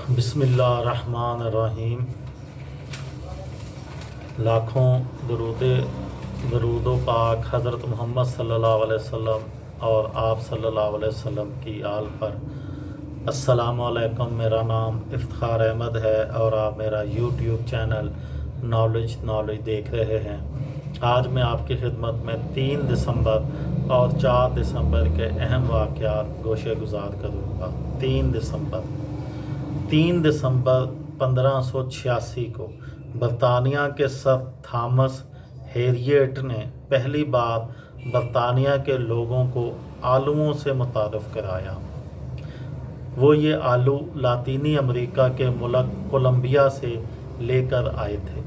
بسم اللہ الرحمن الرحیم۔ لاکھوں درود و پاک حضرت محمد صلی اللہ علیہ وسلم اور آپ صلی اللہ علیہ وسلم کی آل پر۔ السلام علیکم، میرا نام افتخار احمد ہے اور آپ میرا یوٹیوب چینل نالج دیکھ رہے ہیں۔ آج میں آپ کی خدمت میں 3 دسمبر اور 4 دسمبر کے اہم واقعات گوشے گزار کروں گا۔ 3 دسمبر 1586 کو برطانیہ کے سر تھامس ہیریٹ نے پہلی بار برطانیہ کے لوگوں کو آلوؤں سے متعارف کرایا۔ وہ یہ آلو لاطینی امریکہ کے ملک کولمبیا سے لے کر آئے تھے۔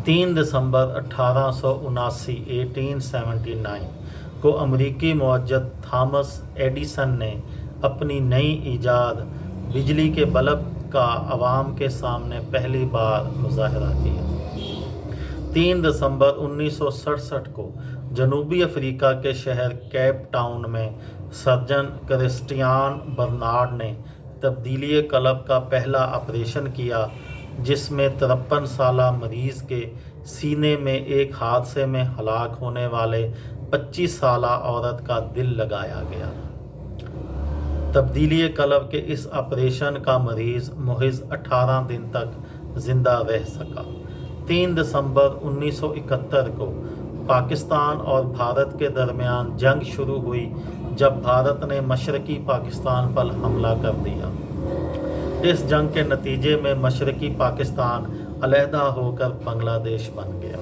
3 دسمبر 1879 کو امریکی معجزہ تھامس ایڈیسن نے اپنی نئی ایجاد بجلی کے بلب کا عوام کے سامنے پہلی بار مظاہرہ کیا۔ 3 دسمبر 1967 کو جنوبی افریقہ کے شہر کیپ ٹاؤن میں سرجن کرسٹیان برنارڈ نے تبدیلی قلب کا پہلا آپریشن کیا، جس میں 53 سالہ مریض کے سینے میں ایک حادثے میں ہلاک ہونے والے 25 سالہ عورت کا دل لگایا گیا۔ تبدیلی قلب کے اس آپریشن کا مریض محض 18 دن تک زندہ رہ سکا۔ 3 دسمبر 1971 کو پاکستان اور بھارت کے درمیان جنگ شروع ہوئی، جب بھارت نے مشرقی پاکستان پر حملہ کر دیا۔ اس جنگ کے نتیجے میں مشرقی پاکستان علیحدہ ہو کر بنگلہ دیش بن گیا۔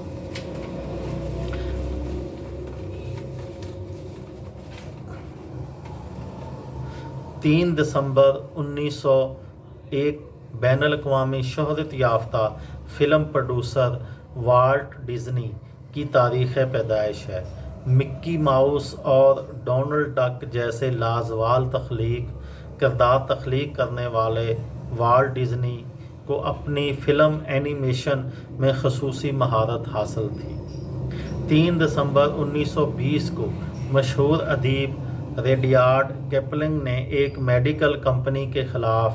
تین دسمبر 1901 بین الاقوامی شہرت یافتہ فلم پروڈیوسر والٹ ڈزنی کی تاریخ پیدائش ہے۔ مکی ماؤس اور ڈونلڈ ڈک جیسے لازوال کردار تخلیق کرنے والے والٹ ڈزنی کو اپنی فلم اینیمیشن میں خصوصی مہارت حاصل تھی۔ 3 دسمبر 1920 کو مشہور ادیب ریڈیارڈ کپلنگ نے ایک میڈیکل کمپنی کے خلاف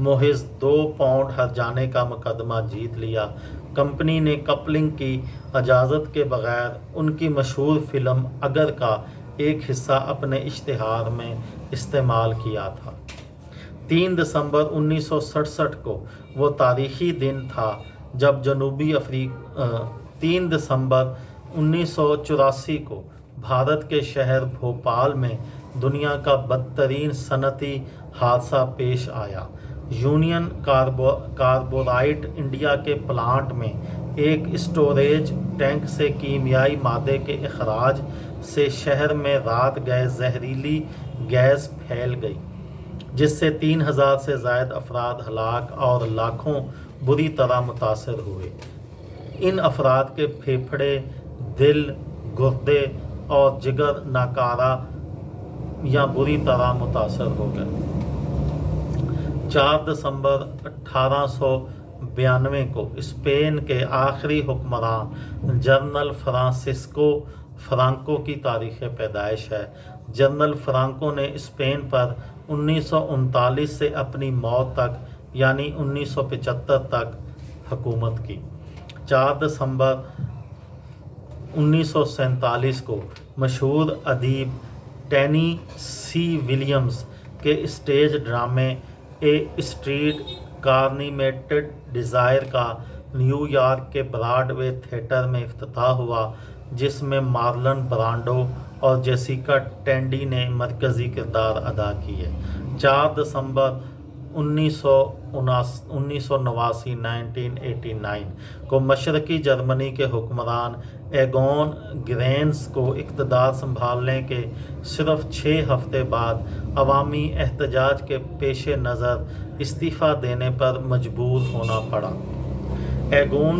محض 2 پاؤنڈ ہرجانے کا مقدمہ جیت لیا۔ کمپنی نے کپلنگ کی اجازت کے بغیر ان کی مشہور فلم اگر کا ایک حصہ اپنے اشتہار میں استعمال کیا تھا۔ 3 دسمبر 1967 کو وہ تاریخی دن تھا جب 3 دسمبر 1984 کو بھارت کے شہر بھوپال میں دنیا کا بدترین صنعتی حادثہ پیش آیا۔ یونین کاربائڈ انڈیا کے پلانٹ میں ایک اسٹوریج ٹینک سے کیمیائی مادے کے اخراج سے شہر میں رات گئے زہریلی گیس پھیل گئی، جس سے 3000 سے زائد افراد ہلاک اور لاکھوں بری طرح متاثر ہوئے۔ ان افراد کے پھیپھڑے، دل، گردے اور جگر ناکارہ یا بری طرح متاثر ہو گئے۔ 4 دسمبر 1892 کو اسپین کے آخری حکمران جنرل فرانسسکو فرانکو کی تاریخ پیدائش ہے۔ جنرل فرانکو نے اسپین پر 1939 سے اپنی موت تک یعنی 1975 تک حکومت کی۔ 4 دسمبر 1947 کو مشہور ادیب ٹینی سی ولیمز کے اسٹیج ڈرامے اے اسٹریٹ کارنیمیٹڈ ڈیزائر کا نیو یارک کے براڈ وے تھیٹر میں افتتاح ہوا، جس میں مارلن برانڈو اور جیسیکا ٹینڈی نے مرکزی کردار ادا کیے۔ 4 دسمبر 1989 کو مشرقی جرمنی کے حکمران ایگون گرینز کو اقتدار سنبھالنے کے صرف 6 ہفتے بعد عوامی احتجاج کے پیش نظر استعفیٰ دینے پر مجبور ہونا پڑا۔ ایگون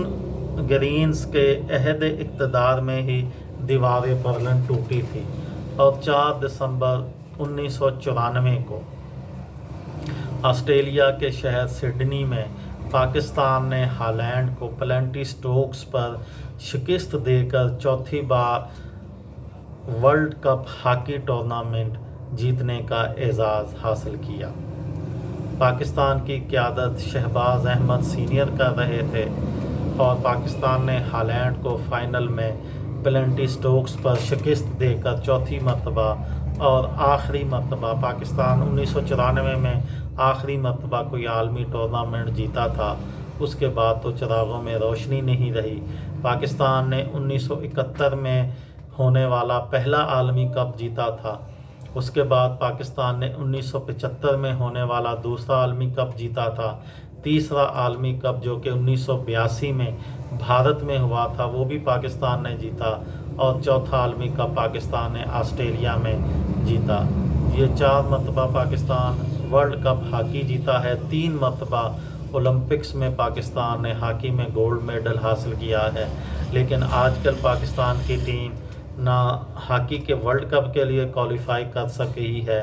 گرینز کے عہد اقتدار میں ہی دیوار برلن ٹوٹی تھی، اور 4 دسمبر 1994 کو آسٹریلیا کے شہر سڈنی میں پاکستان نے ہالینڈ کو پینلٹی سٹروکس پر شکست دے کر چوتھی بار ورلڈ کپ ہاکی ٹورنامنٹ جیتنے کا اعزاز حاصل کیا۔ پاکستان کی قیادت شہباز احمد سینئر کر رہے تھے اور پاکستان نے ہالینڈ کو فائنل میں پلنٹی سٹوکس پر شکست دے کر چوتھی مرتبہ اور آخری مرتبہ پاکستان 1994 میں آخری مرتبہ کوئی عالمی ٹورنامنٹ جیتا تھا۔ اس کے بعد تو چراغوں میں روشنی نہیں رہی۔ پاکستان نے 1971 میں ہونے والا پہلا عالمی کپ جیتا تھا۔ اس کے بعد پاکستان نے 1975 میں ہونے والا دوسرا عالمی کپ جیتا تھا۔ تیسرا عالمی کپ جو کہ 1982 میں بھارت میں ہوا تھا وہ بھی پاکستان نے جیتا، اور چوتھا عالمی کپ پاکستان نے آسٹریلیا میں جیتا۔ یہ 4 مرتبہ پاکستان ورلڈ کپ ہاکی جیتا ہے۔ 3 مرتبہ اولمپکس میں پاکستان نے ہاکی میں گولڈ میڈل حاصل کیا ہے، لیکن آج کل پاکستان کی ٹیم نہ ہاکی کے ورلڈ کپ کے لیے کوالیفائی کر سکی ہے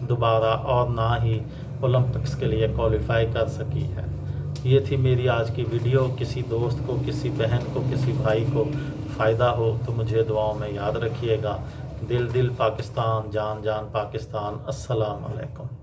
دوبارہ، اور نہ ہی اولمپکس کے لیے کوالیفائی کر سکی ہے۔ یہ تھی میری آج کی ویڈیو۔ کسی دوست کو، کسی بہن کو، کسی بھائی کو فائدہ ہو تو مجھے دعاؤں میں یاد رکھیے گا۔ دل دل پاکستان، جان جان پاکستان۔ السلام علیکم۔